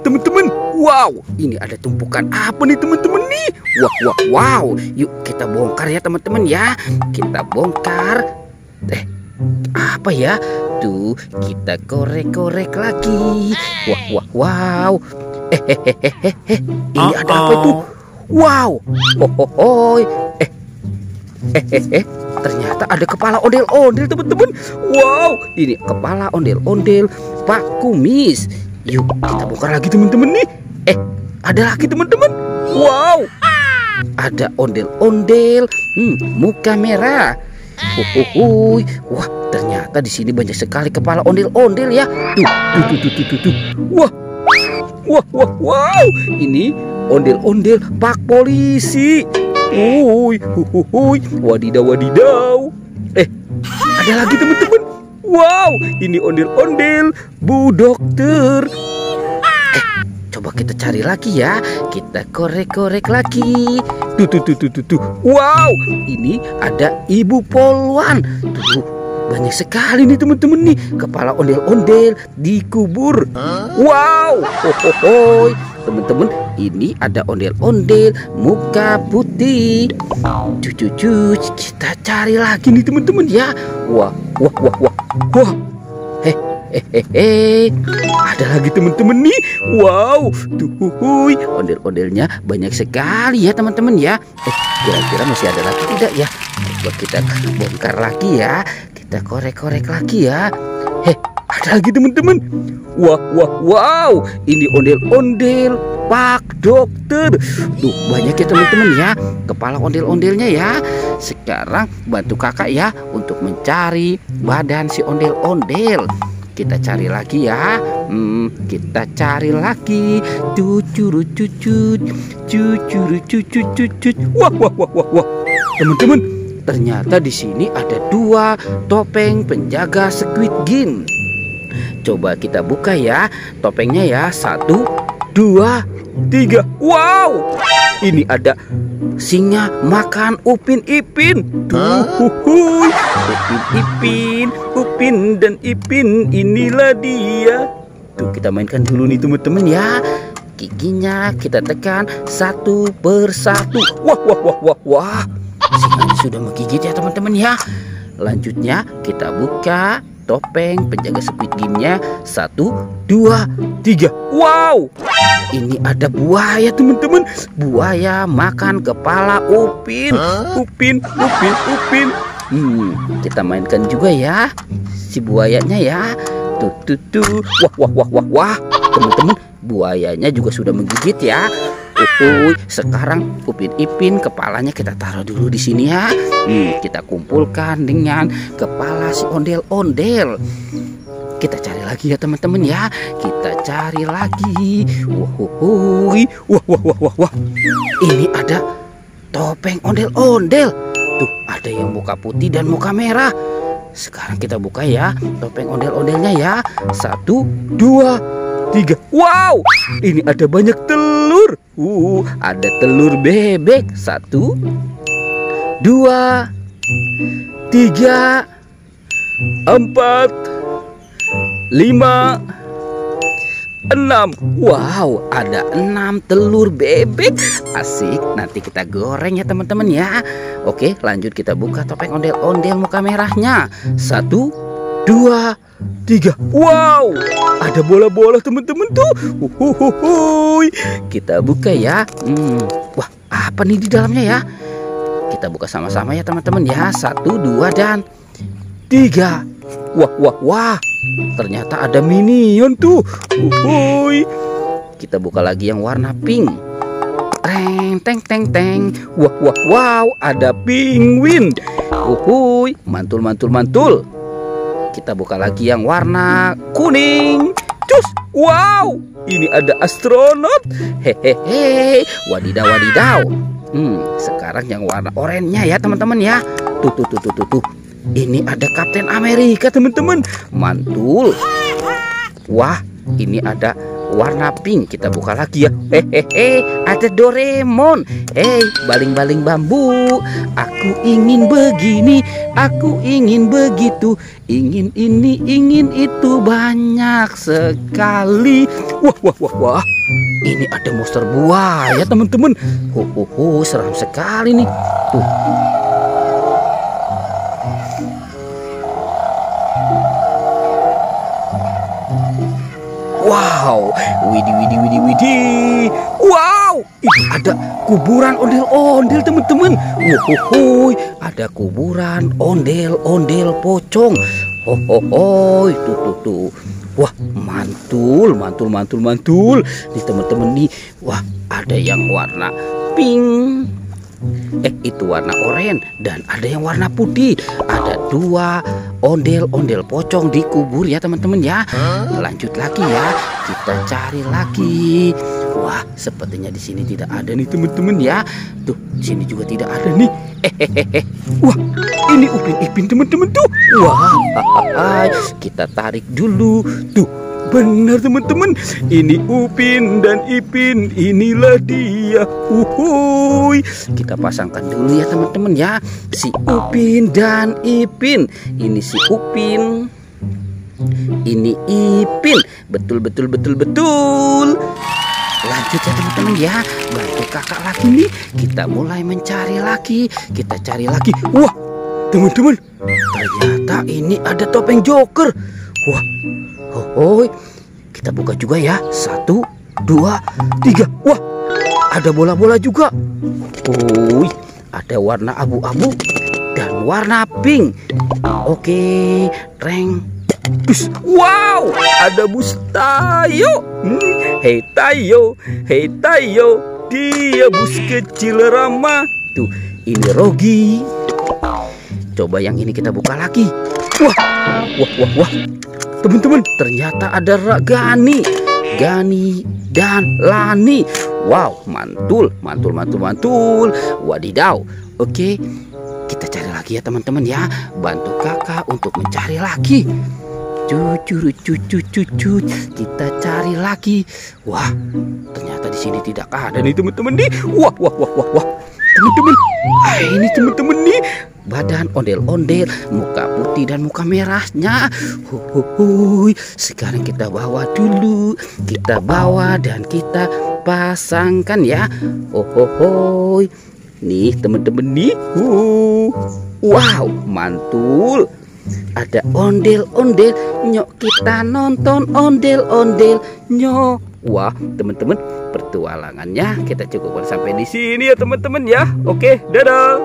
teman-teman. Wow, ini ada tumpukan apa nih teman-teman nih? Wow. Yuk kita bongkar ya teman-teman ya. Kita bongkar. Apa ya? Tuh, kita korek-korek lagi. Wow. Ini ada apa itu? Wow. Ternyata ada kepala ondel-ondel teman-teman. Wow, ini kepala ondel-ondel Pak Kumis. Yuk kita bongkar lagi teman-teman nih. Ada lagi teman-teman. Wow, ada ondel-ondel muka merah. Wah, ternyata di sini banyak sekali kepala ondel-ondel ya. Tuh. Wow, ini ondel-ondel Pak Polisi. Wadidaw. Ada lagi teman-teman. Wow, ini ondel-ondel Bu Dokter. Coba kita cari lagi ya. Kita korek-korek lagi. Tuh. Wow, ini ada Ibu Polwan. Tuh, banyak sekali nih teman-teman nih. Kepala ondel-ondel dikubur. Wow, teman-teman, ini ada ondel-ondel muka putih. Kita cari lagi nih teman-teman ya. Wah. Ada lagi teman-teman nih. Wow, tuh, ondel-ondelnya banyak sekali ya teman-teman ya. Kira-kira masih ada lagi tidak ya? Coba kita bongkar lagi ya. Kita korek-korek lagi ya. Ada lagi teman-teman. Wow, ini ondel-ondel Pak Dokter. Tuh, banyak ya teman-teman ya. Kepala ondel-ondelnya ya. Sekarang bantu kakak ya untuk mencari badan si ondel-ondel. Kita cari lagi ya. Kita cari lagi. Wah. Teman-teman, ternyata di sini ada 2 topeng penjaga Squid Game. Coba kita buka ya topengnya ya. 1, 2, 3. Wow, ini ada singa makan Upin Ipin. Upin dan Ipin, inilah dia. Tuh, kita mainkan dulu nih teman-teman ya. Giginya kita tekan satu persatu. Wah. Singanya sudah menggigit ya teman-teman ya. Lanjutnya kita buka topeng penjaga Squid Game-nya. 1, 2, 3. Wow, ini ada buaya teman-teman. Buaya makan kepala Upin. Upin. Kita mainkan juga ya si buayanya ya. Tuh. Wah. Teman-teman, buayanya juga sudah menggigit ya. Sekarang Upin Ipin kepalanya kita taruh dulu di sini ya. Kita kumpulkan dengan kepala si ondel-ondel. Kita cari lagi ya teman-teman ya. Kita cari lagi. Wah. Ini ada topeng ondel-ondel. Tuh, ada yang muka putih dan muka merah. Sekarang kita buka ya topeng ondel-ondelnya ya. 1, 2, 3. Wow, ini ada banyak telur. Ada telur bebek. 1, 2, 3, 4, 5, 6. Wow, ada 6 telur bebek. Asik, nanti kita goreng ya teman-teman ya. Oke, lanjut kita buka topeng ondel-ondel muka merahnya. 1, 2, 3. Wow, ada bola-bola teman-teman tuh. Kita buka ya. Wah, apa nih di dalamnya ya? Kita buka sama-sama ya teman-teman ya. 1, 2, dan 3. Wah. Ternyata ada minion tuh. Kita buka lagi yang warna pink. Teng. Wow, ada penguin. Mantul. Kita buka lagi yang warna kuning. Cus. Wow, ini ada astronot. Hehehe. Wadidaw. Sekarang yang warna oranye ya teman-teman ya. Tuh. Ini ada Kapten Amerika teman-teman. Mantul. Wah, ini ada warna pink. Kita buka lagi ya. Hehehe, ada Doraemon. Baling-baling bambu. Aku ingin begini, aku ingin begitu, ingin ini, ingin itu, banyak sekali. Wah. Ini ada monster buaya, teman-teman. Seram sekali nih. Tuh. Wow, widih. Wow, itu ada kuburan ondel-ondel, teman-teman. Ada kuburan ondel-ondel pocong. Tuh. Wah, mantul. Nih teman-teman nih. Wah, ada yang warna pink. Itu warna oranye dan ada yang warna putih. Ada 2 ondel-ondel pocong di kubur ya teman-teman ya. Lanjut lagi ya, kita cari lagi. Wah, sepertinya di sini tidak ada nih teman-teman ya. Tuh, di sini juga tidak ada nih. Wah, ini Upin Ipin teman-teman tuh. Wah, kita tarik dulu. Tuh, benar teman-teman, ini Upin dan Ipin, inilah dia. Kita pasangkan dulu ya teman-teman ya, si Upin dan Ipin. Ini si Upin, ini Ipin. Betul. Lanjut ya teman-teman ya, bantu kakak lagi nih. Kita mulai mencari lagi, kita cari lagi. Wah teman-teman, ternyata ini ada topeng Joker. Wah, kita buka juga ya. 1, 2, 3. Wah, ada bola-bola juga. Ada warna abu-abu dan warna pink. Oke, reng. Wow, ada bus Tayo. Hei Tayo, dia bus kecil ramah. Tuh, ini Rogi. Coba yang ini kita buka lagi. Wah. Teman-teman, ternyata ada Gani dan Lani. Wow, mantul. Wadidaw. Oke, kita cari lagi ya teman-teman ya. Bantu kakak untuk mencari lagi. Cucut. Kita cari lagi. Wah, ternyata di sini tidak ada nih teman-teman nih. Wah. Teman-teman, ini teman-teman nih, badan ondel-ondel, muka putih dan muka merahnya. Sekarang kita bawa dulu. Kita bawa dan kita pasangkan ya. Nih teman-teman nih. Wow, mantul. Ada ondel-ondel, nyok kita nonton ondel-ondel nyok. Wah, teman-teman, pertualangannya kita cukupkan sampai di sini ya teman-teman ya. Oke, dadah.